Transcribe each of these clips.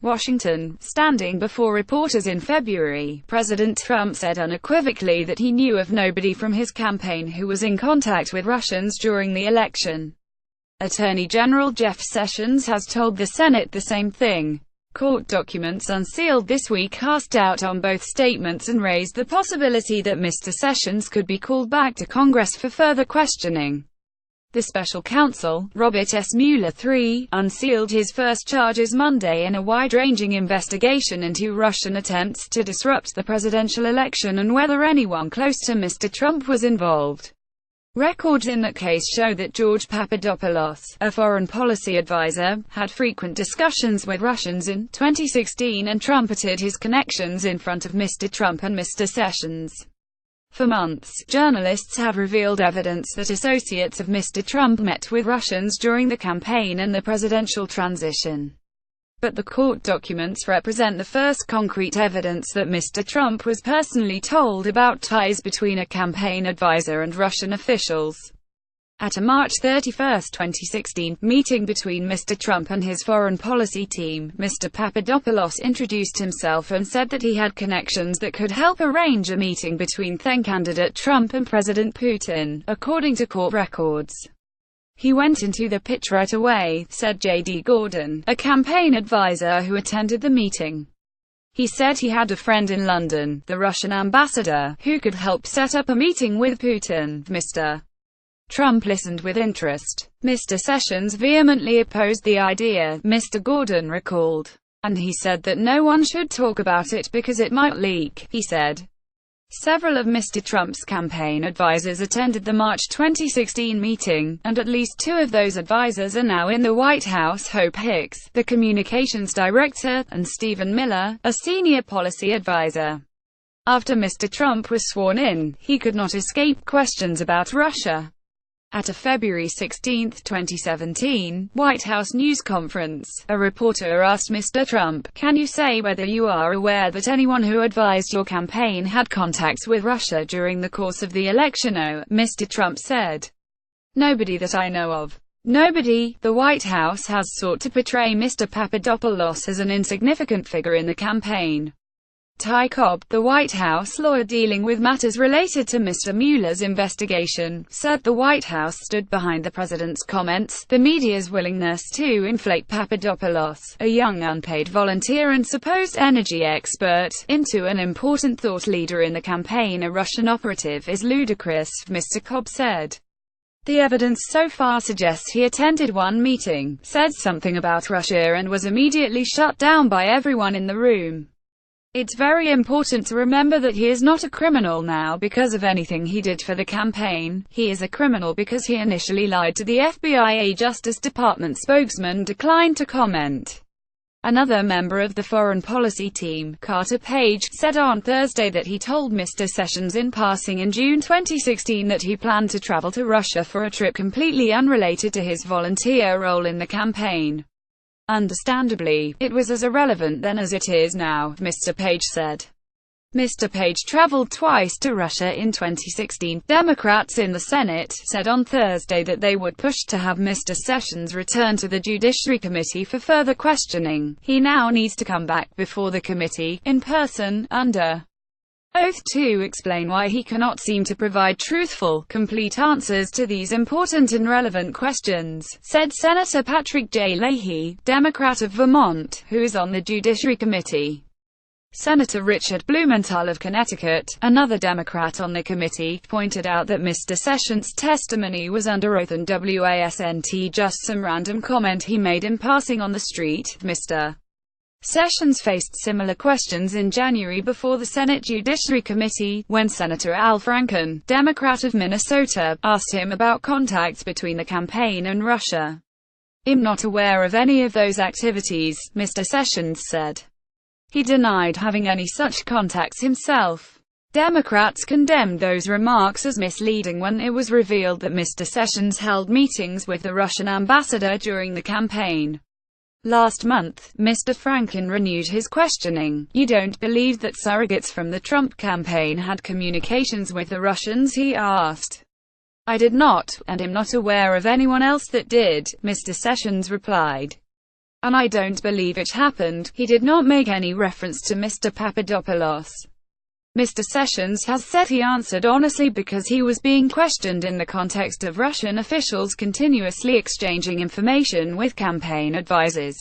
Washington. Standing before reporters in February, President Trump said unequivocally that he knew of nobody from his campaign who was in contact with Russians during the election. Attorney General Jeff Sessions has told the Senate the same thing. Court documents unsealed this week cast doubt on both statements and raised the possibility that Mr. Sessions could be called back to Congress for further questioning. The special counsel, Robert S. Mueller III, unsealed his first charges Monday in a wide-ranging investigation into Russian attempts to disrupt the presidential election and whether anyone close to Mr. Trump was involved. Records in that case show that George Papadopoulos, a foreign policy advisor, had frequent discussions with Russians in 2016 and trumpeted his connections in front of Mr. Trump and Mr. Sessions. For months, journalists have revealed evidence that associates of Mr. Trump met with Russians during the campaign and the presidential transition. But the court documents represent the first concrete evidence that Mr. Trump was personally told about ties between a campaign advisor and Russian officials. At a March 31, 2016, meeting between Mr. Trump and his foreign policy team, Mr. Papadopoulos introduced himself and said that he had connections that could help arrange a meeting between then-candidate Trump and President Putin, according to court records. "He went into the pitch right away," said J.D. Gordon, a campaign advisor who attended the meeting. He said he had a friend in London, the Russian ambassador, who could help set up a meeting with Putin. Mr. Trump listened with interest. Mr. Sessions vehemently opposed the idea, Mr. Gordon recalled. And he said that no one should talk about it because it might leak, he said. Several of Mr. Trump's campaign advisors attended the March 2016 meeting, and at least two of those advisors are now in the White House: Hope Hicks, the communications director, and Stephen Miller, a senior policy advisor. After Mr. Trump was sworn in, he could not escape questions about Russia. At a February 16, 2017, White House news conference, a reporter asked Mr. Trump, "Can you say whether you are aware that anyone who advised your campaign had contacts with Russia during the course of the election?" "Oh," Mr. Trump said. "Nobody that I know of." Nobody. The White House has sought to portray Mr. Papadopoulos as an insignificant figure in the campaign. Ty Cobb, the White House lawyer dealing with matters related to Mr. Mueller's investigation, said the White House stood behind the president's comments, the media's willingness to inflate Papadopoulos, a young unpaid volunteer and supposed energy expert, into an important thought leader in the campaign. A Russian operative is ludicrous, Mr. Cobb said. The evidence so far suggests he attended one meeting, said something about Russia and was immediately shut down by everyone in the room. It's very important to remember that he is not a criminal now because of anything he did for the campaign. He is a criminal because he initially lied to the FBI. A Justice Department spokesman declined to comment. Another member of the foreign policy team, Carter Page, said on Thursday that he told Mr. Sessions in passing in June 2016 that he planned to travel to Russia for a trip completely unrelated to his volunteer role in the campaign. Understandably, it was as irrelevant then as it is now, Mr. Page said. Mr. Page traveled twice to Russia in 2016. Democrats in the Senate said on Thursday that they would push to have Mr. Sessions return to the Judiciary Committee for further questioning. He now needs to come back before the committee, in person, under oath to explain why he cannot seem to provide truthful, complete answers to these important and relevant questions, said Senator Patrick J. Leahy, Democrat of Vermont, who is on the Judiciary Committee. Senator Richard Blumenthal of Connecticut, another Democrat on the committee, pointed out that Mr. Sessions' testimony was under oath and wasn't just some random comment he made in passing on the street. Mr. Sessions faced similar questions in January before the Senate Judiciary Committee, when Senator Al Franken, Democrat of Minnesota, asked him about contacts between the campaign and Russia. "I'm not aware of any of those activities," Mr. Sessions said. He denied having any such contacts himself. Democrats condemned those remarks as misleading when it was revealed that Mr. Sessions held meetings with the Russian ambassador during the campaign. Last month, Mr. Franken renewed his questioning. "You don't believe that surrogates from the Trump campaign had communications with the Russians?" he asked. "I did not, and am not aware of anyone else that did," Mr. Sessions replied. and I don't believe it happened." He did not make any reference to Mr. Papadopoulos. Mr. Sessions has said he answered honestly because he was being questioned in the context of Russian officials continuously exchanging information with campaign advisors.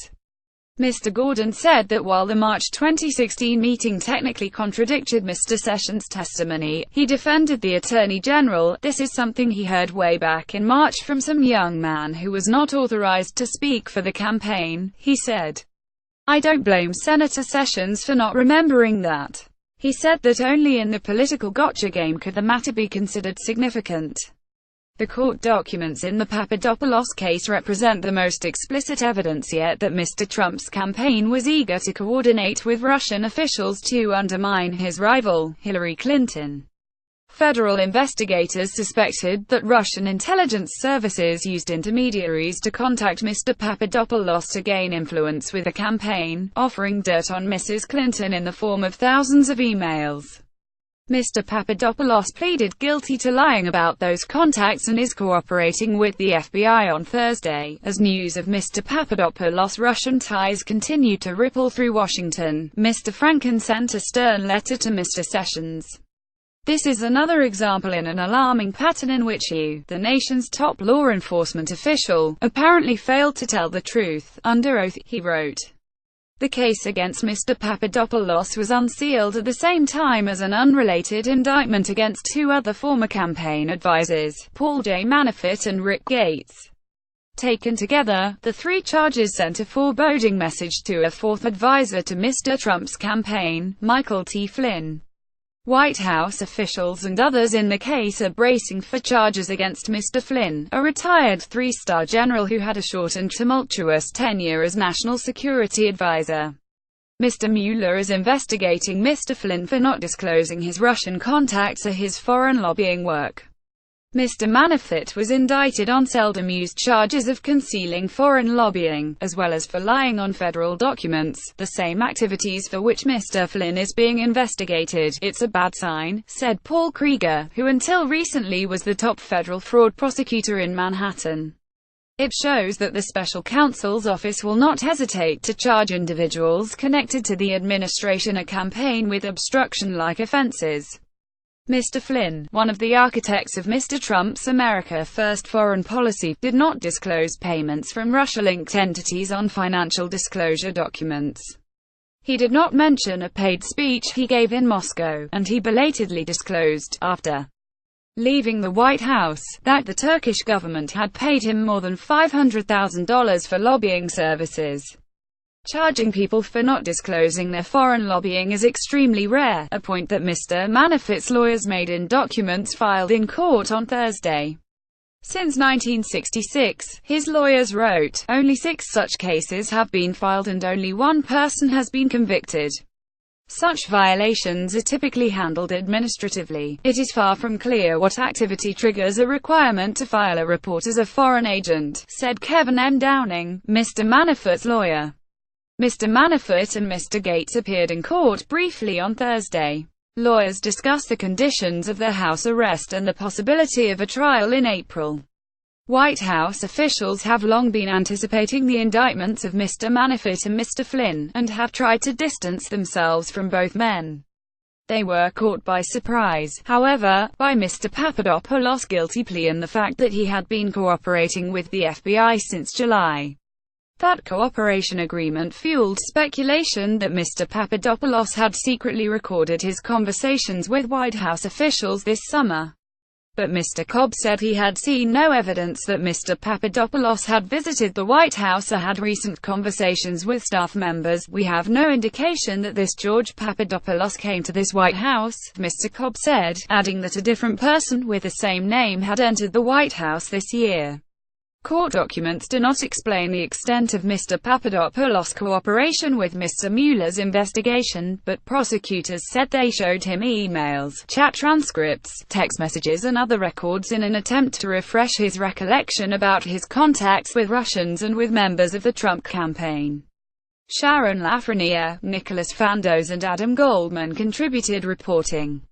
Mr. Gordon said that while the March 2016 meeting technically contradicted Mr. Sessions' testimony, he defended the Attorney General. "This is something he heard way back in March from some young man who was not authorized to speak for the campaign," he said. "I don't blame Senator Sessions for not remembering that." He said that only in the political gotcha game could the matter be considered significant. The court documents in the Papadopoulos case represent the most explicit evidence yet that Mr. Trump's campaign was eager to coordinate with Russian officials to undermine his rival, Hillary Clinton. Federal investigators suspected that Russian intelligence services used intermediaries to contact Mr. Papadopoulos to gain influence with the campaign, offering dirt on Mrs. Clinton in the form of thousands of emails. Mr. Papadopoulos pleaded guilty to lying about those contacts and is cooperating with the FBI on Thursday, as news of Mr. Papadopoulos' Russian ties continue to ripple through Washington. Mr. Franken sent a stern letter to Mr. Sessions. "This is another example in an alarming pattern in which you, the nation's top law enforcement official, apparently failed to tell the truth, under oath," he wrote. The case against Mr. Papadopoulos was unsealed at the same time as an unrelated indictment against two other former campaign advisors, Paul J. Manafort and Rick Gates. Taken together, the three charges sent a foreboding message to a fourth advisor to Mr. Trump's campaign, Michael T. Flynn. White House officials and others in the case are bracing for charges against Mr. Flynn, a retired three-star general who had a short and tumultuous tenure as National Security Advisor. Mr. Mueller is investigating Mr. Flynn for not disclosing his Russian contacts or his foreign lobbying work. Mr. Manafort was indicted on seldom used charges of concealing foreign lobbying, as well as for lying on federal documents, the same activities for which Mr. Flynn is being investigated. "It's a bad sign," said Paul Krieger, who until recently was the top federal fraud prosecutor in Manhattan. "It shows that the special counsel's office will not hesitate to charge individuals connected to the administration or campaign with obstruction-like offenses." Mr. Flynn, one of the architects of Mr. Trump's America First foreign policy, did not disclose payments from Russia-linked entities on financial disclosure documents. He did not mention a paid speech he gave in Moscow, and he belatedly disclosed, after leaving the White House, that the Turkish government had paid him more than $500,000 for lobbying services. Charging people for not disclosing their foreign lobbying is extremely rare, a point that Mr. Manafort's lawyers made in documents filed in court on Thursday. Since 1966, his lawyers wrote, only 6 such cases have been filed and only 1 person has been convicted. Such violations are typically handled administratively. It is far from clear what activity triggers a requirement to file a report as a foreign agent, said Kevin M. Downing, Mr. Manafort's lawyer. Mr. Manafort and Mr. Gates appeared in court briefly on Thursday. Lawyers discussed the conditions of their house arrest and the possibility of a trial in April. White House officials have long been anticipating the indictments of Mr. Manafort and Mr. Flynn, and have tried to distance themselves from both men. They were caught by surprise, however, by Mr. Papadopoulos' guilty plea and the fact that he had been cooperating with the FBI since July. That cooperation agreement fueled speculation that Mr. Papadopoulos had secretly recorded his conversations with White House officials this summer. But Mr. Cobb said he had seen no evidence that Mr. Papadopoulos had visited the White House or had recent conversations with staff members. "We have no indication that this George Papadopoulos came to this White House," Mr. Cobb said, adding that a different person with the same name had entered the White House this year. Court documents do not explain the extent of Mr. Papadopoulos' cooperation with Mr. Mueller's investigation, but prosecutors said they showed him emails, chat transcripts, text messages and other records in an attempt to refresh his recollection about his contacts with Russians and with members of the Trump campaign. Sharon Lafreniere, Nicholas Fandos and Adam Goldman contributed reporting.